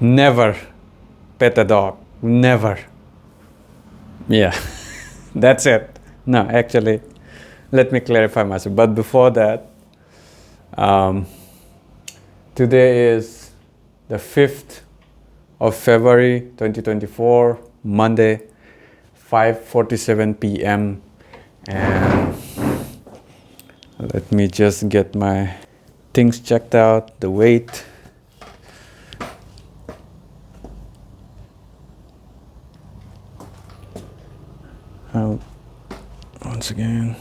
Never pet a dog. Never. Yeah, that's it. No, actually, let me clarify myself. But before that, um, today is the 5th of February 2024, Monday, 5:47 p.m. And let me just get my things checked out, the weight. Once again.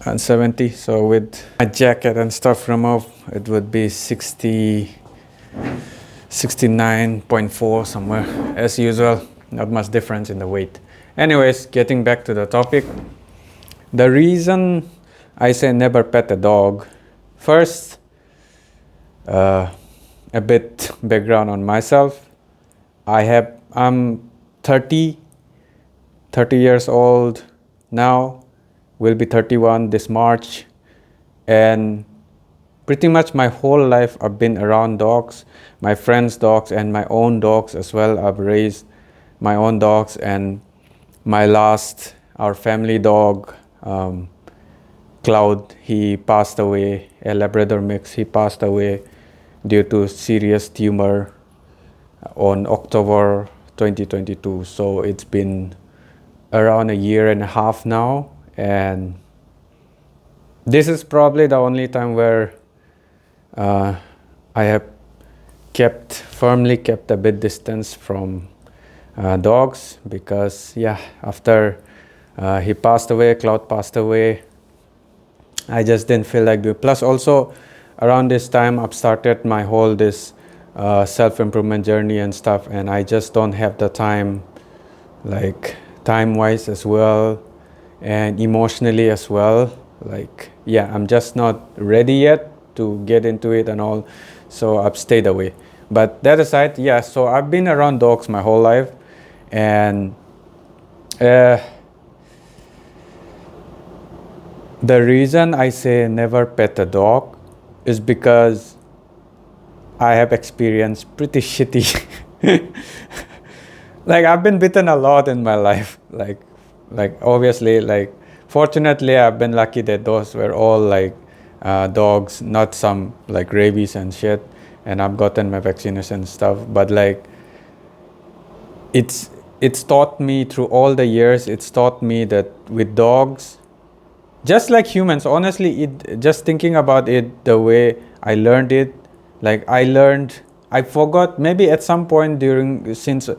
And 70, so with my jacket and stuff removed, it would be 69.4 somewhere, as usual. Not much difference in the weight. Anyways, getting back to the topic, the reason I say never pet a dog, first, a bit background on myself. I'm 30 years old now, will be 31 this March, and pretty much my whole life I've been around dogs, my friends' dogs and my own dogs as well. I've raised my own dogs, and our family dog, Cloud, he passed away, a Labrador mix. He passed away due to serious tumor on October 2022. So it's been around a year and a half now, and this is probably the only time where I have firmly kept a bit distance from dogs, because after Cloud passed away, I just didn't feel like doing. Plus, also around this time, I've started my whole this self-improvement journey and stuff, and I just don't have the time, like time-wise as well, and emotionally as well. I'm just not ready yet to get into it and all, so I've stayed away. But that aside, so I've been around dogs my whole life, and the reason I say never pet a dog is because I have experienced pretty shitty. Like, I've been bitten a lot in my life. Obviously, fortunately, I've been lucky that those were all dogs, not some like rabies and shit. And I've gotten my vaccination and stuff. But it's taught me through all the years. It's taught me that with dogs, just like humans, honestly, just thinking about it, the way I learned it, I forgot, maybe at some point since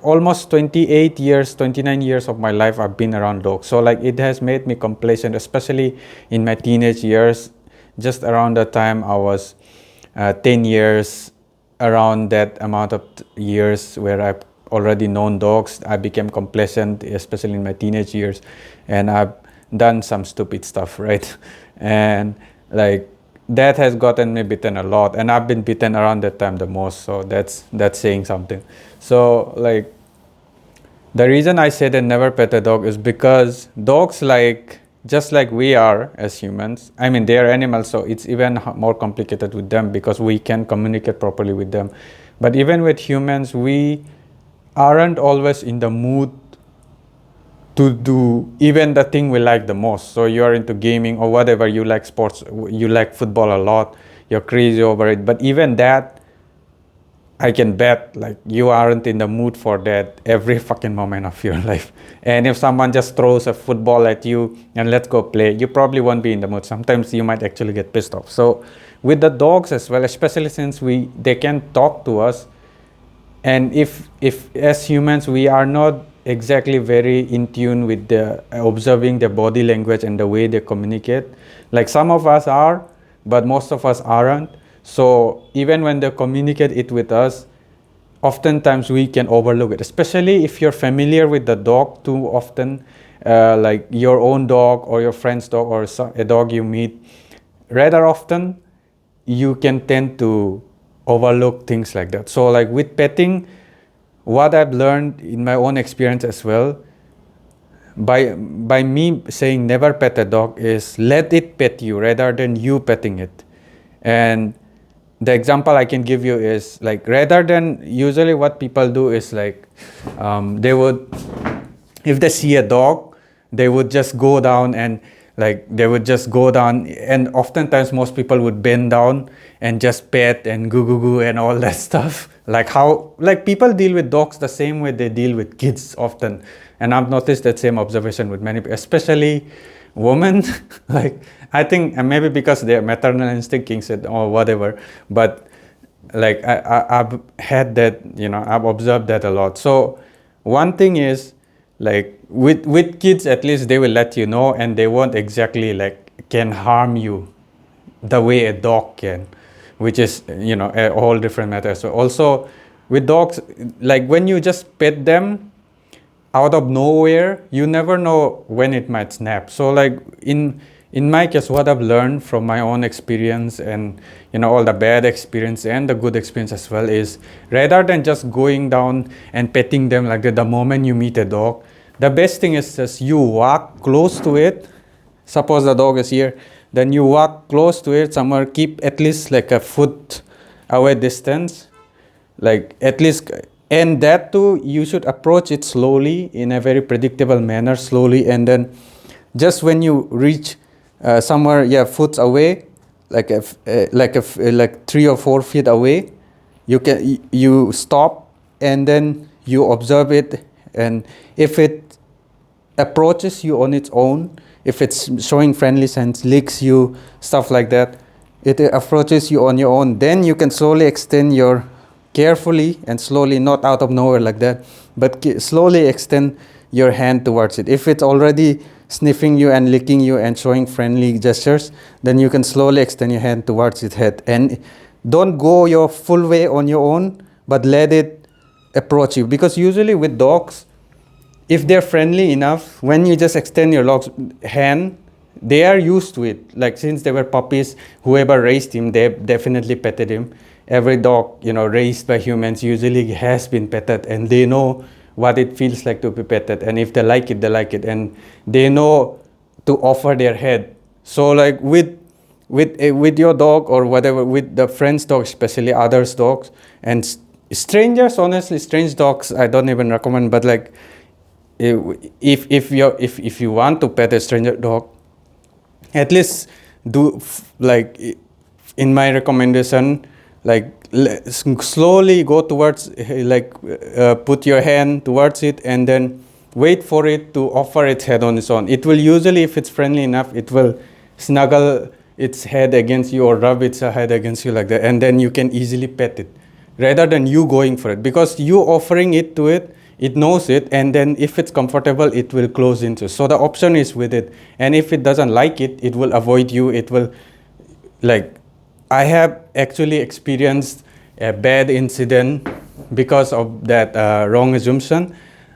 almost 28 years, 29 years of my life, I've been around dogs. So it has made me complacent, especially in my teenage years. Just around the time I was 10 years, around that amount of years where I've already known dogs, I became complacent, especially in my teenage years, and I've done some stupid stuff, right? And that has gotten me bitten a lot, and I've been bitten around that time the most, so that's saying something. So the reason I say that never pet a dog is because dogs, just like we are as humans, I mean, they are animals, so it's even more complicated with them because we can communicate properly with them. But even with humans, we aren't always in the mood to do even the thing we like the most. So you're into gaming or whatever, you like sports, you like football a lot, you're crazy over it, but even that, I can bet you aren't in the mood for that every fucking moment of your life. And if someone just throws a football at you and let's go play, you probably won't be in the mood. Sometimes you might actually get pissed off. So with the dogs as well, especially since they can talk to us, and if as humans we are not exactly very in tune with the observing their body language and the way they communicate, like some of us are, but most of us aren't. So even when they communicate it with us, oftentimes we can overlook it, especially if you're familiar with the dog too often, like your own dog or your friend's dog or a dog you meet rather often, you can tend to overlook things like that. So with petting, what I've learned in my own experience as well, by me saying never pet a dog is let it pet you rather than you petting it. And the example I can give you is like rather than usually what people do is like they would, if they see a dog, they would just go down and like they would just go down, and oftentimes most people would bend down and just pet and goo goo goo and all that stuff, like how like people deal with dogs the same way they deal with kids often. And I've noticed that same observation with many, especially women. Like I think, and maybe because their maternal instinct kicks it or whatever, but like I've had that, you know, I've observed that a lot. So one thing is like with kids, at least they will let you know, and they won't exactly like can harm you the way a dog can, which is, you know, a whole different matter. So also with dogs, like when you just pet them out of nowhere, you never know when it might snap. So like in my case, what I've learned from my own experience, and you know, all the bad experience and the good experience as well, is rather than just going down and petting them like that the moment you meet a dog, the best thing is just you walk close to it. Suppose the dog is here, then you walk close to it somewhere, keep at least like a foot away distance, like at least, and that too you should approach it slowly in a very predictable manner, slowly, and then just when you reach somewhere, yeah, foot away, like like 3 or 4 feet away, you stop, and then you observe it, and if it approaches you on its own, if it's showing friendly signs, licks you, stuff like that, it approaches you on your own, then you can slowly extend your, carefully and slowly, not out of nowhere like that, but slowly extend your hand towards it. If it's already sniffing you and licking you and showing friendly gestures, then you can slowly extend your hand towards its head, and don't go your full way on your own, but let it approach you. Because usually with dogs, if they're friendly enough, when you just extend your hand, they are used to it. Like since they were puppies, whoever raised him, they definitely petted him. Every dog, you know, raised by humans usually has been petted, and they know what it feels like to be petted, and if they like it, they like it, and they know to offer their head. So like with your dog or whatever, with the friend's dog, especially others dogs and strangers, honestly strange dogs I don't even recommend, but like if you want to pet a stranger dog, at least do like in my recommendation, like slowly go towards, like put your hand towards it, and then wait for it to offer its head on its own. It will usually, if it's friendly enough, it will snuggle its head against you or rub its head against you like that, and then you can easily pet it rather than you going for it, because you offering it to it, it knows it, and then if it's comfortable, it will close into. So the option is with it, and if it doesn't like it, it will avoid you. It will, like, I have actually experienced a bad incident because of that wrong assumption.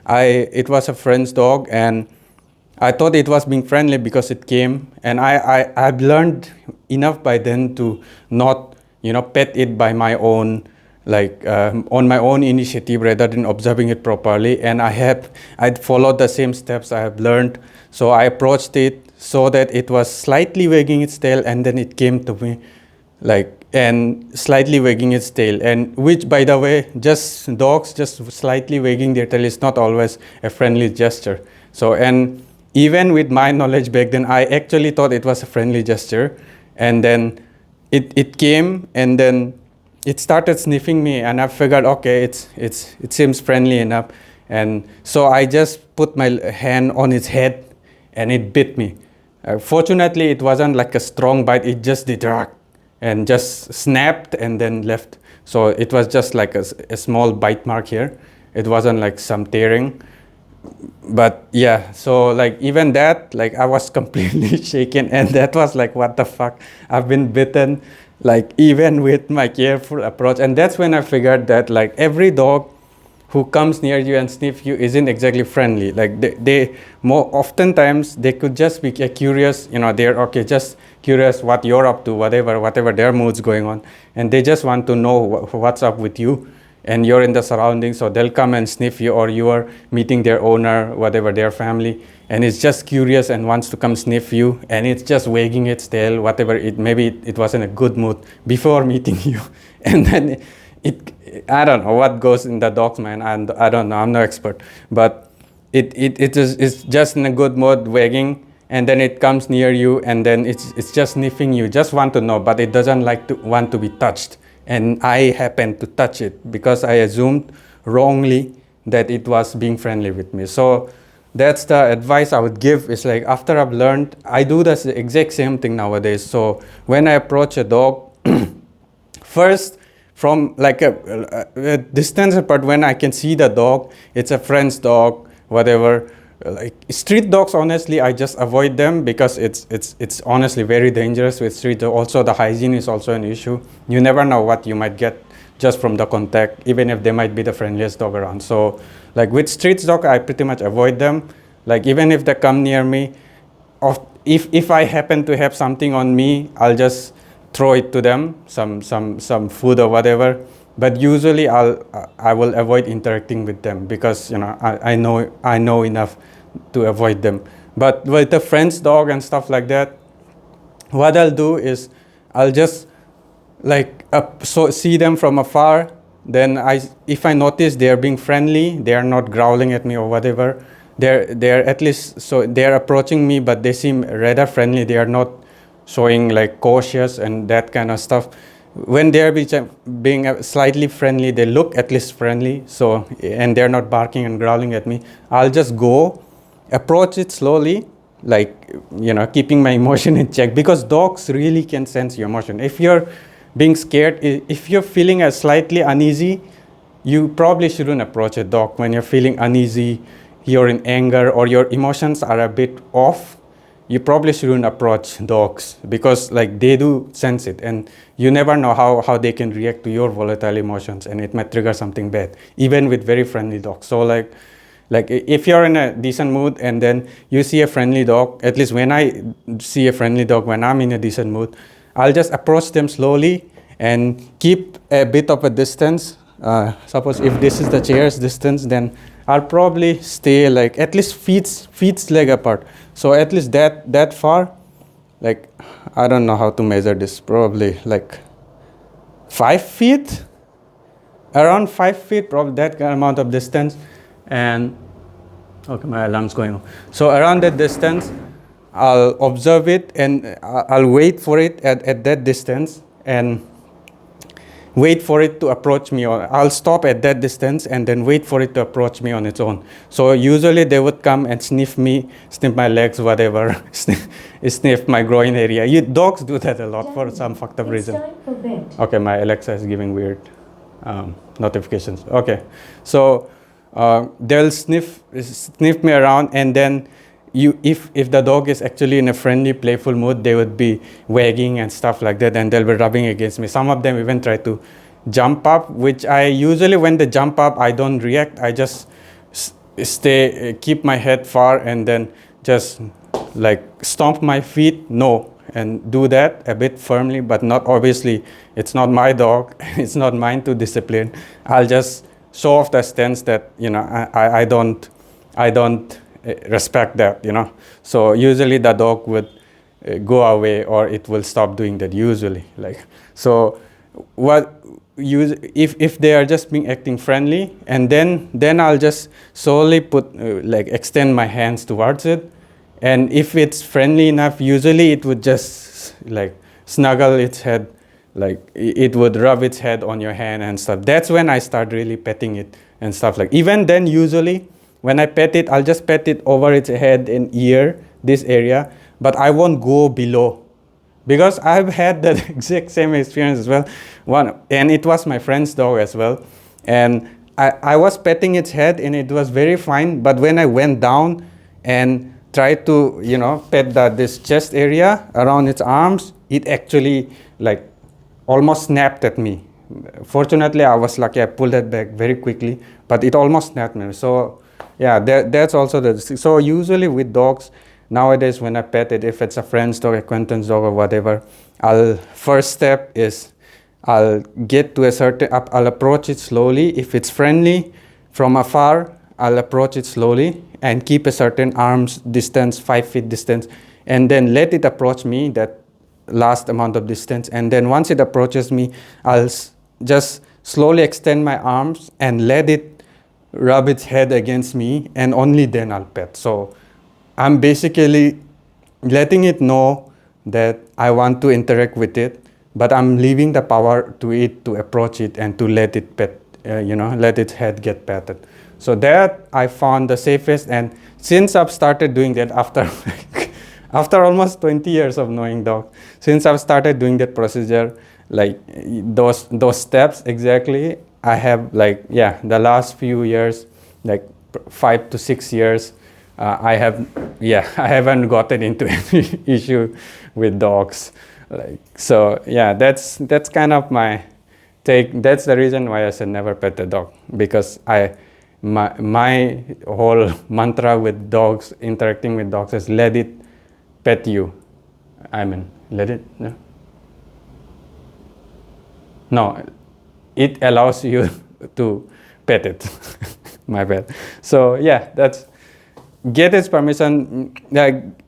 It was a friend's dog, and I thought it was being friendly because it came, and I've learned enough by then to not, you know, pet it by my own, like on my own initiative rather than observing it properly. And I'd followed the same steps I have learned. So I approached it so that it was slightly wagging its tail, and then it came to me, like, and slightly wagging its tail, and which, by the way, just dogs just slightly wagging their tail is not always a friendly gesture. So, and even with my knowledge back then, I actually thought it was a friendly gesture, and then it came, and then it started sniffing me, and I figured, okay, it seems friendly enough, and so I just put my hand on its head, and it bit me. Fortunately, it wasn't like a strong bite; it just did and just snapped and then left. So it was just like a small bite mark here. It wasn't like some tearing. But yeah, so like even that, like I was completely shaken, and that was like, what the fuck? I've been bitten, like even with my careful approach. And that's when I figured that like every dog who comes near you and sniff you isn't exactly friendly. Like they more oftentimes they could just be curious, you know, they're okay, just curious what you're up to, whatever their mood's going on, and they just want to know what's up with you, and you're in the surroundings, so they'll come and sniff you, or you are meeting their owner, whatever, their family, and it's just curious and wants to come sniff you, and it's just wagging its tail, whatever it, maybe it was in a good mood before meeting you, and then I don't know what goes in the dog's mind, and I don't know, I'm no expert, but it's just in a good mood, wagging, and then it comes near you, and then it's just sniffing you, just want to know, but it doesn't like to want to be touched. And I happened to touch it because I assumed wrongly that it was being friendly with me. So that's the advice I would give. Is like, after I've learned, I do the exact same thing nowadays. So when I approach a dog, first from like a distance apart, when I can see the dog, it's a friend's dog, whatever. Like street dogs, honestly, I just avoid them because it's honestly very dangerous with street dogs. Also, the hygiene is also an issue. You never know what you might get just from the contact, even if they might be the friendliest dog around. So like with street dog, I pretty much avoid them. Like even if they come near me, if I happen to have something on me, I'll just throw it to them, some food or whatever. But usually I will avoid interacting with them because I know enough to avoid them. But with a friend's dog and stuff like that, what I'll do is I'll just like see them from afar. Then if I notice they're being friendly, they are not growling at me or whatever. They're at least, so they're approaching me, but they seem rather friendly. They are not showing like cautious and that kind of stuff. When they're being slightly friendly, they look at least friendly. So, and they're not barking and growling at me, I'll just go approach it slowly, like keeping my emotion in check, because dogs really can sense your emotion. If you're being scared, if you're feeling slightly uneasy, you probably shouldn't approach a dog. When you're feeling uneasy, you're in anger, or your emotions are a bit off, you probably shouldn't approach dogs, because like they do sense it, and you never know how they can react to your volatile emotions, and it might trigger something bad, even with very friendly dogs. So like if you're in a decent mood and then you see a friendly dog, at least when I see a friendly dog when I'm in a decent mood, I'll just approach them slowly and keep a bit of a distance. Suppose if this is the chair's distance, then I'll probably stay like at least feet's leg apart. So at least that far, like I don't know how to measure this, probably like 5 feet, around 5 feet, probably that amount of distance. And okay, my alarm's going on. So around that distance, I'll observe it, and I'll wait for it at that distance, and wait for it to approach me, or I'll stop at that distance and then wait for it to approach me on its own. So usually they would come and sniff me, sniff my legs, whatever, sniff my groin area. Dogs do that a lot for some fucked up reason. Okay, my Alexa is giving weird notifications. Okay, so they'll sniff me around, and then if the dog is actually in a friendly, playful mood, they would be wagging and stuff like that, and they'll be rubbing against me. Some of them even try to jump up, which I usually, when they jump up, I don't react. I just keep my head far, and then just like stomp my feet, and do that a bit firmly, but not, obviously, it's not my dog. It's not mine to discipline. I'll just show off the stance that, I don't respect that, So usually the dog would go away, or it will stop doing that usually. Like, so if they are just acting friendly, and then I'll just slowly extend my hands towards it. And if it's friendly enough, usually it would just like snuggle its head, like it would rub its head on your hand and stuff. That's when I start really petting it and stuff. Like, even then, usually when I pet it, I'll just pet it over its head and ear, this area, but I won't go below, because I've had that exact same experience as well. And it was my friend's dog as well. And I was petting its head, and it was very fine. But when I went down and tried to, pet this chest area around its arms, it actually like almost snapped at me. Fortunately, I was lucky. I pulled it back very quickly, but it almost snapped me. So yeah, that's also so usually with dogs nowadays, when I pet it, if it's a friend's dog, acquaintance dog, or whatever, first step is I'll get to I'll approach it slowly. If it's friendly from afar, I'll approach it slowly, and keep a certain arm's distance, 5 feet distance, and then let it approach me that last amount of distance. And then once it approaches me, I'll just slowly extend my arms and let it rub its head against me, and only then I'll pet. So I'm basically letting it know that I want to interact with it, but I'm leaving the power to it to approach it and to let it pet, let its head get petted. So that I found the safest, and since I've started doing that after after almost 20 years of knowing dogs, since I've started doing that procedure, like those steps exactly, I have the last few years, like 5 to 6 years, I haven't gotten into any issue with dogs. That's kind of my take. That's the reason why I said never pet a dog, because my whole mantra with dogs, interacting with dogs, is let it pet you. Let it. No, it allows you to pet it. My bad. So that's, get its permission,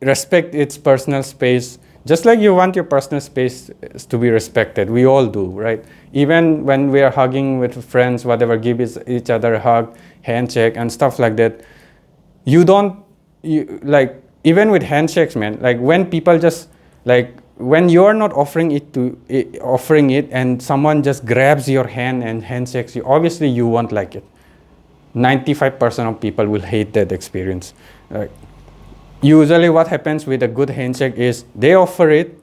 respect its personal space, just like you want your personal space to be respected. We all do, right? Even when we are hugging with friends, whatever, give each other a hug, handshake, and stuff like that. Even with handshakes, man, like when people just, like when you're not offering it and someone just grabs your hand and handshakes you, obviously you won't like it. 95% of people will hate that experience. Usually what happens with a good handshake is they offer it,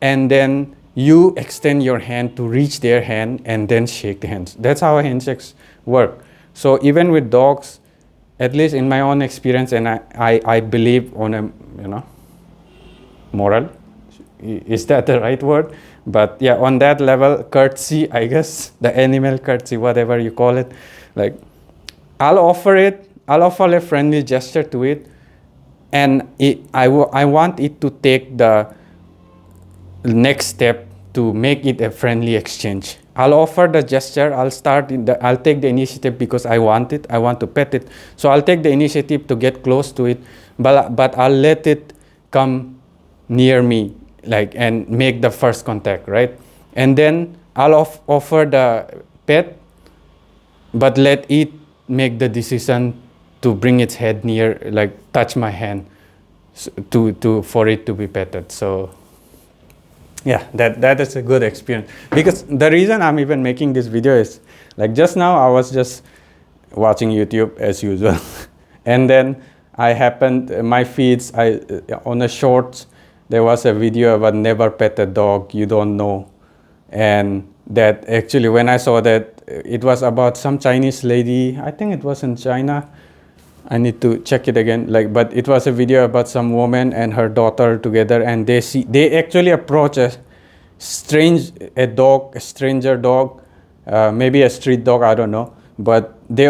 and then you extend your hand to reach their hand and then shake hands. That's how handshakes work. So even with dogs, at least in my own experience, and I believe on a moral, is that the right word? But on that level, courtesy, I guess, the animal courtesy, whatever you call it, like I'll offer a friendly gesture to it, and I want it to take the next step to make it a friendly exchange. I'll offer the gesture, I'll take the initiative because I want it, I want to pet it. So I'll take the initiative to get close to it, but I'll let it come near me, and make the first contact, right? And then I'll offer the pet, but let it make the decision to bring its head near, touch my hand, for it to be petted. So that is a good experience, because the reason I'm even making this video is, just now I was just watching YouTube as usual and then my feeds, on the shorts, there was a video about never pet a dog you don't know. And that actually, when I saw that, it was about some Chinese lady, I think it was in China, I need to check it again, but it was a video about some woman and her daughter together, and they actually approach a stranger dog, maybe a street dog, I don't know, but they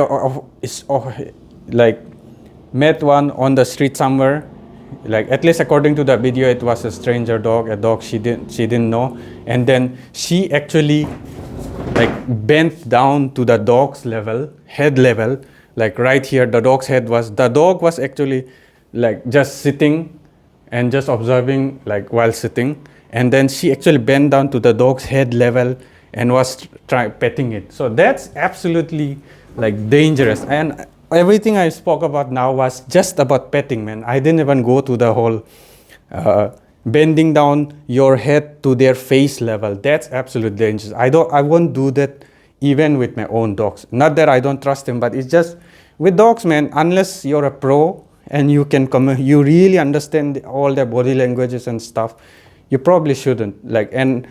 met one on the street somewhere, at least according to the video, it was a stranger dog, a dog she didn't know, and then she actually bent down to the dog's head level, right here. The dog was actually just sitting and just observing, while sitting, and then she actually bent down to the dog's head level and was petting it. So that's absolutely dangerous. And everything I spoke about now was just about petting, man. I didn't even go to the whole bending down your head to their face level. That's absolutely dangerous. I won't do that even with my own dogs. Not that I don't trust them, but it's just with dogs, man, unless you're a pro and you you really understand all their body languages and stuff, you probably shouldn't. And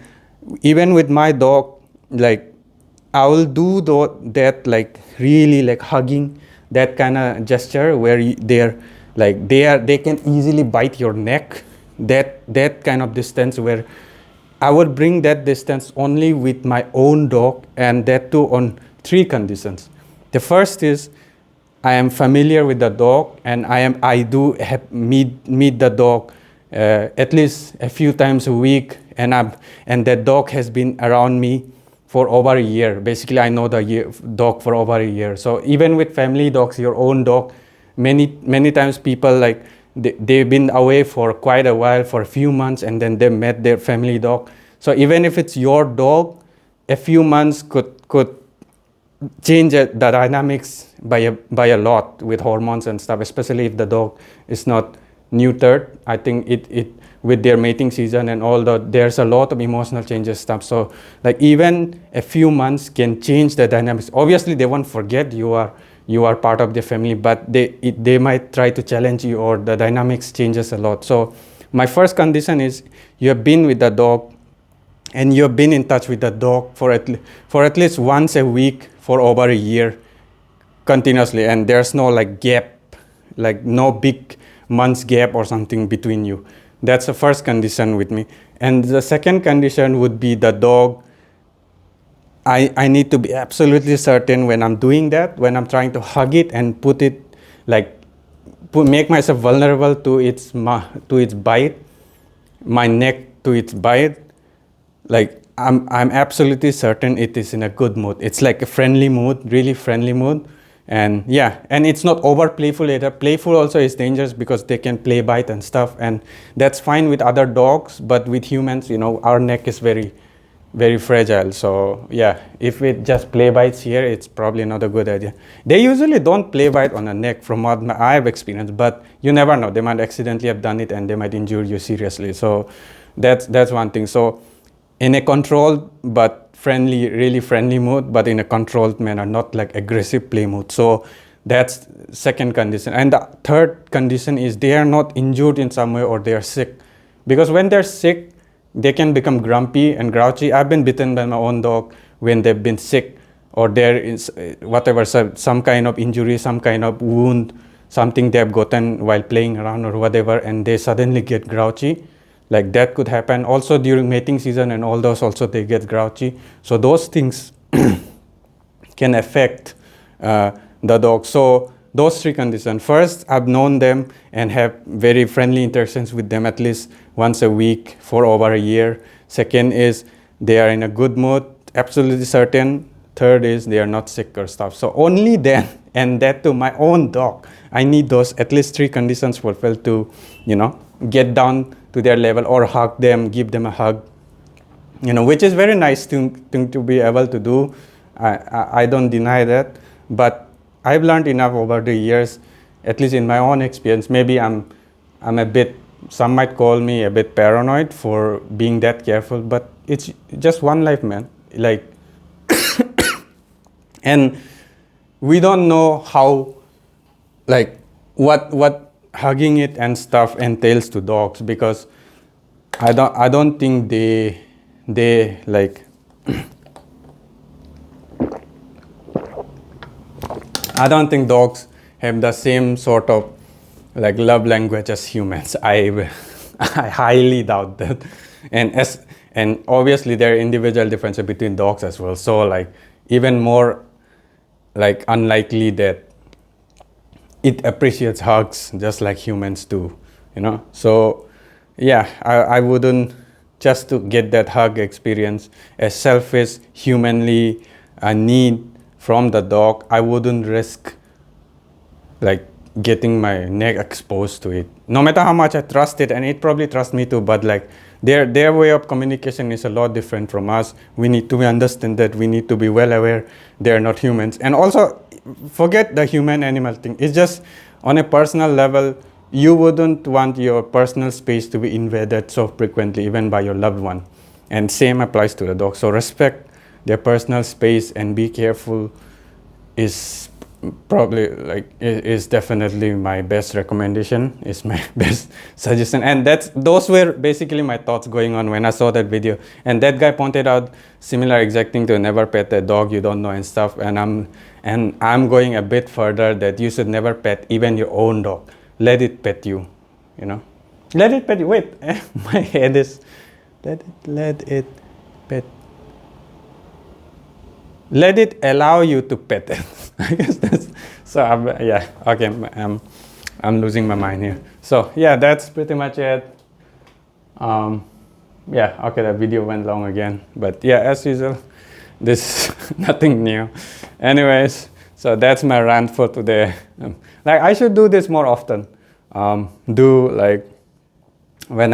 even with my dog, I will do that, really hugging, that kind of gesture where they can easily bite your neck, that kind of distance, where I would bring that distance only with my own dog, and that too on 3 conditions. The first is I am familiar with the dog, and I do meet the dog at least a few times a week, and that dog has been around me for over a year. Basically, I know the dog for over a year. So even with family dogs, your own dog, many times people like they've been away for quite a while, for a few months, and then they met their family dog. So even if it's your dog, a few months could change the dynamics by a lot with hormones and stuff, especially if the dog is not neutered. I think it with their mating season and all that, there's a lot of emotional changes stuff. So like even a few months can change the dynamics. Obviously they won't forget you are part of the family, but they might try to challenge you, or the dynamics changes a lot. So my first condition is you have been with the dog and you have been in touch with the dog for at least once a week for over a year continuously, and there's no like gap, like no big months gap or something between you. That's the first condition with me. And the second condition would be the dog. I need to be absolutely certain when I'm doing that, when I'm trying to hug it and put it like make myself vulnerable to its bite, my neck to its bite, like I'm absolutely certain it is in a good mood. It's like a friendly mood, really friendly mood. And yeah, and it's not over playful either. Playful also is dangerous because they can play bite and stuff, and that's fine with other dogs, but with humans, our neck is very, very fragile. So yeah, if it just play bites here, it's probably not a good idea. They usually don't play bite on the neck from what I have experienced, but you never know. They might accidentally have done it and they might injure you seriously. So that's one thing. So in a controlled but friendly, really friendly mood, but in a controlled manner, not like aggressive play mood. So that's second condition. And the third condition is they are not injured in some way or they are sick. Because when they're sick, they can become grumpy and grouchy. I've been bitten by my own dog when they've been sick, or there is whatever, some kind of injury, some kind of wound, something they've gotten while playing around or whatever, and they suddenly get grouchy. Like that could happen also during mating season, and all those also they get grouchy. So those things can affect the dog. So those three conditions. First, I've known them and have very friendly interactions with them at least once a week for over a year. Second is they are in a good mood, absolutely certain. Third is they are not sick or stuff. So only then, and that to my own dog, I need those at least three conditions fulfilled to, get down to their level or hug them, give them a hug, which is very nice thing to be able to do. I don't deny that, but I've learned enough over the years, at least in my own experience. Maybe I'm a bit, some might call me a bit paranoid for being that careful, but it's just one life, man. Like, and we don't know how, like, what hugging it and stuff entails to dogs, because I don't think they like I don't think dogs have the same sort of like love language as humans. I highly doubt that. And obviously there are individual differences between dogs as well. So like even more like unlikely that it appreciates hugs just like humans do, So yeah, I wouldn't, just to get that hug experience, a selfish, humanly need from the dog, I wouldn't risk like getting my neck exposed to it. No matter how much I trust it, and it probably trusts me too, but like their way of communication is a lot different from us. We need to understand that. We need to be well aware they're not humans. And also, forget the human animal thing. It's just on a personal level, you wouldn't want your personal space to be invaded so frequently, even by your loved one. And same applies to the dog. So respect their personal space and be careful is probably like is definitely my best recommendation, is my best suggestion. And those were basically my thoughts going on when I saw that video. And that guy pointed out similar exact thing, to never pet a dog you don't know and stuff. And I'm going a bit further, that you should never pet even your own dog. Let it pet you, let it pet you. Wait, my head is let it pet. Let it allow you to pet it. I guess that's, so yeah, okay, I'm losing my mind here. So yeah, that's pretty much it. Yeah, okay, that video went long again, but yeah, as usual, this nothing new. Anyways, So that's my rant for today. Like I should do this more often. Do like when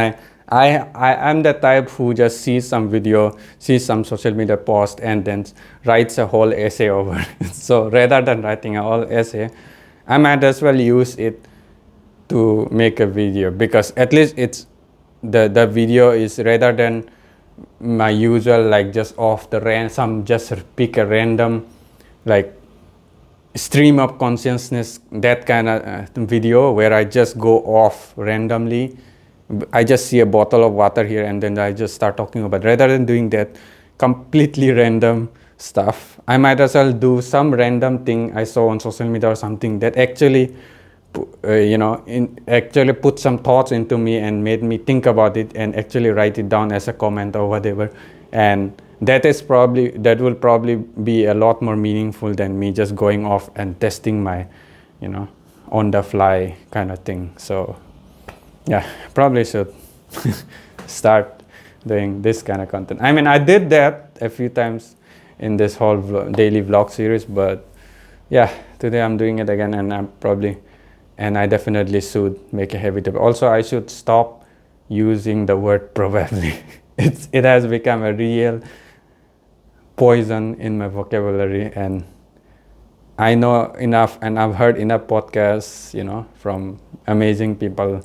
I'm the type who just sees some video, sees some social media post, and then writes a whole essay over it. So rather than writing a whole essay, I might as well use it to make a video, because at least it's the video is, rather than my usual like just off the some just pick a random like stream of consciousness, that kind of video where I just go off randomly. I just see a bottle of water here and then I just start talking about. Rather than doing that completely random stuff, I might as well do some random thing I saw on social media or something that actually actually put some thoughts into me and made me think about it, and actually write it down as a comment or whatever. And that will probably be a lot more meaningful than me just going off and testing my on the fly kind of thing. So yeah, probably should start doing this kind of content. I mean, I did that a few times in this whole daily vlog series, but yeah, today I'm doing it again, and I definitely should make a habit of it. Also, I should stop using the word probably. It has become a real poison in my vocabulary, and I know enough, and I've heard enough podcasts, from amazing people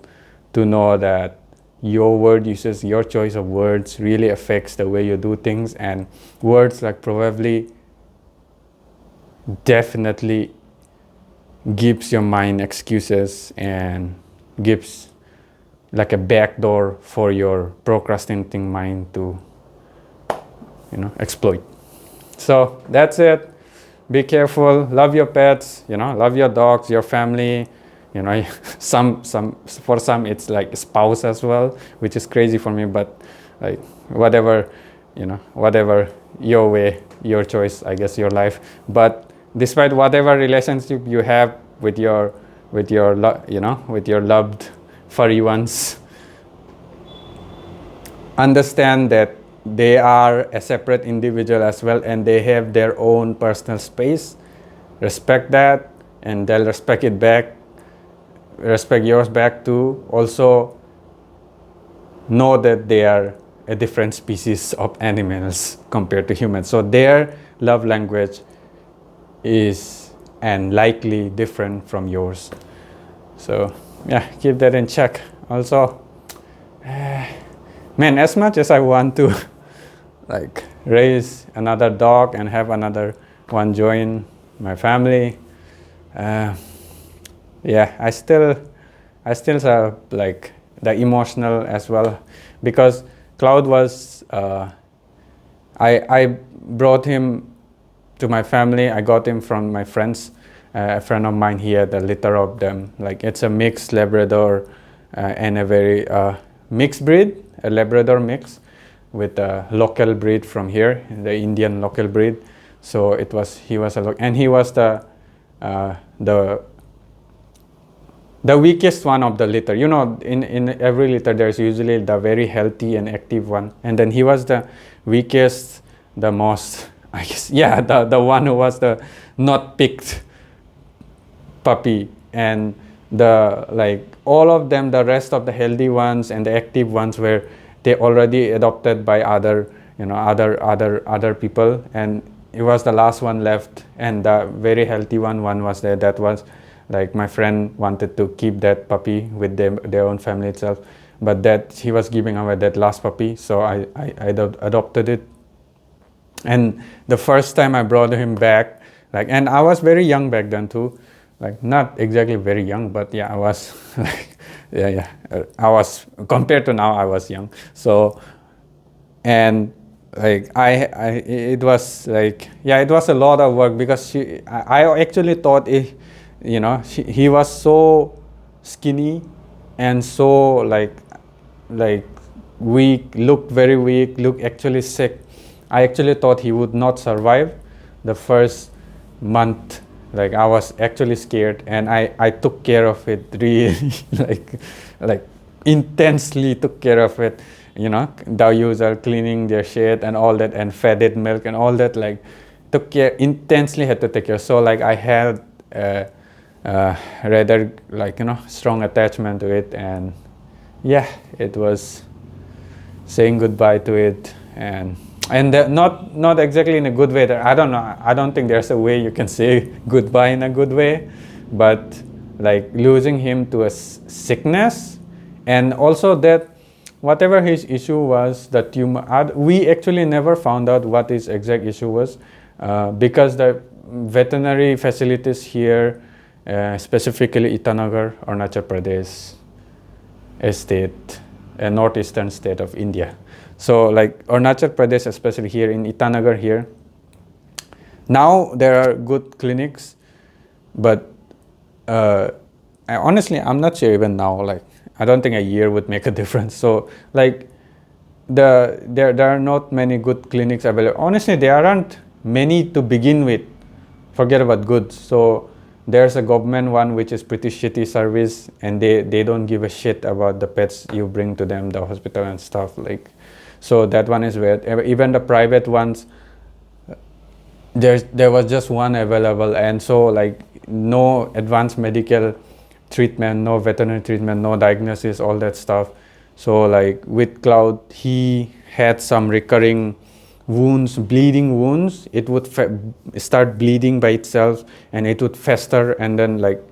to know that your word uses, your choice of words really affects the way you do things. And words like probably definitely gives your mind excuses and gives like a backdoor for your procrastinating mind to exploit. So that's it. Be careful, love your pets, love your dogs, your family, for some it's like spouse as well, which is crazy for me, but like whatever your way, your choice, I guess, your life. But despite whatever relationship you have with your loved furry ones, understand that they are a separate individual as well, and they have their own personal space. Respect that, and they'll respect it back. Respect yours back too. Also know that they are a different species of animals compared to humans, so their love language is and likely different from yours. So yeah, keep that in check. Also, man, as much as I want to like raise another dog and have another one join my family, yeah, I still have like the emotional as well, because Cloud was I brought him to my family. I got him from my friends. A friend of mine, he had a litter of them. Like it's a mixed Labrador and a very mixed breed, a Labrador mix with a local breed from here, the Indian local breed. So he was the weakest one of the litter. In every litter there's usually the very healthy and active one, and then he was the weakest, the most, I guess, yeah, the one who was the not picked puppy. And all of them, the rest of the healthy ones and the active ones, were they already adopted by other people, and it was the last one left. And the very healthy one was there. That was like my friend wanted to keep that puppy with their own family itself, but that he was giving away that last puppy, so I adopted it. And the first time I brought him back, and I was very young back then too, not exactly very young, but yeah, I was I was, compared to now, I was young. So, and it was it was a lot of work, because I actually thought he was so skinny and so weak, looked very weak, looked actually sick. I actually thought he would not survive the first month. I was actually scared, and I took care of it really, intensely took care of it. The usual cleaning their shit and all that, and fed it milk and all that. took care, intensely had to take care. So like I had rather like, strong attachment to it, and yeah, it was saying goodbye to it, and not exactly in a good way. I don't know. I don't think there's a way you can say goodbye in a good way, but like losing him to a sickness, and also that whatever his issue was, the tumor, we actually never found out what his exact issue was, because the veterinary facilities here, specifically Itanagar, Arunachal Pradesh state, a northeastern state of India. So like Arunachal Pradesh, especially here in Itanagar here, now there are good clinics, but honestly, I'm not sure even now, like I don't think a year would make a difference. So like there are not many good clinics available. Honestly, there aren't many to begin with. Forget about good. So there's a government one which is pretty shitty service, and they don't give a shit about the pets you bring to them, the hospital and stuff. Like, so that one is weird. Even the private ones, there was just one available, and so like no advanced medical treatment, no veterinary treatment, no diagnosis, all that stuff. So like with Cloud, he had some recurring wounds, bleeding wounds. It would start bleeding by itself, and it would fester, and then like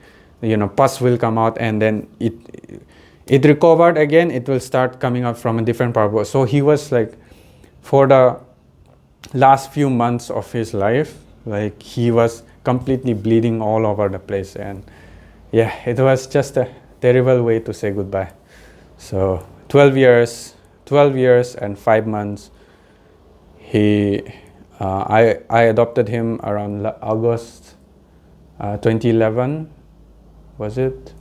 pus will come out, and then it recovered again, it will start coming out from a different part. So he was like, for the last few months of his life, like he was completely bleeding all over the place, and yeah, it was just a terrible way to say goodbye. So 12 years and 5 months. I adopted him around August 2011. Was it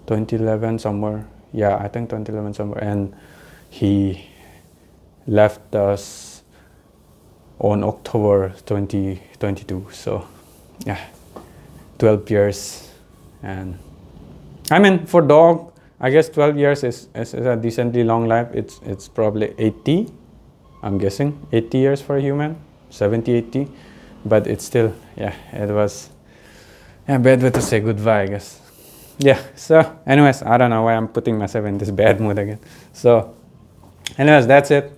2011 somewhere? Yeah, I think 2011 somewhere. And he left us on October 2022. So yeah, 12 years. And I mean, for dog, I guess 12 years is a decently long life. It's probably 80, I'm guessing 80 years for a human, 70, 80, but it's still, yeah, it was a bad way to say goodbye, I guess. Yeah, so anyways, I don't know why I'm putting myself in this bad mood again. So anyways, that's it.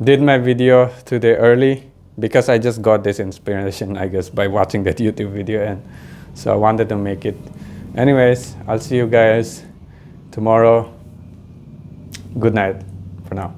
Did my video today early because I just got this inspiration, I guess, by watching that YouTube video, and so I wanted to make it. Anyways, I'll see you guys tomorrow. Good night for now.